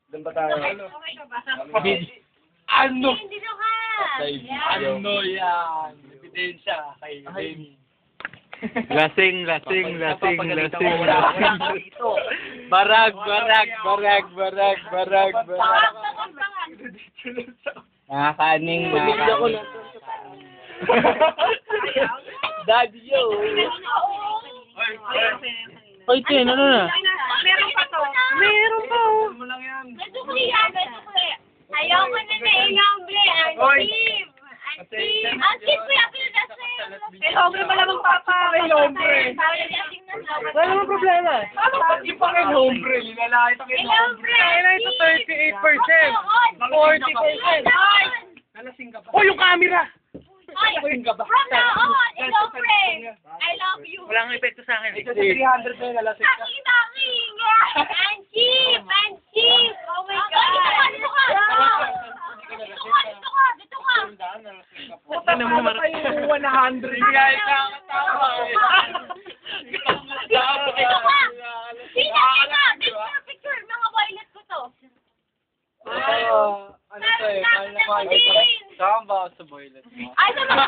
Doon ba tayo? Okay ka ba? Ano? Hindi na ka. Ano yan? Ebidensya kay Remy. Lasing. Barag. Nakakaning. Daddy yo. Hoy, Ken, ano na? Meron pa to. Meron pa. Mo lang yan. Ayoko na inombre. Anchip ko yung pinadasin. El hombre pala magpapa. El hombre. Wala namang problema. Ano ba di pa kay hombre? Linalaki pa kay El hombre. hombre. Kaya ito 38%. 40%. Nalasing ka pa. Oh, yung camera! From now on, El hombre. I love you. Wala kang epekto sa akin. Ito sa 300 na yung nalasing ka. Taking. Anchip. Oh my God. Dito ka. Puta na mo, Ano pa yung 100? Bigay ka katawa. Dito ka. Picture. Mga boylet ko to. Ano to eh? Mahal na mahal. Saan ba ako sa boilet mo? Ay, sa mga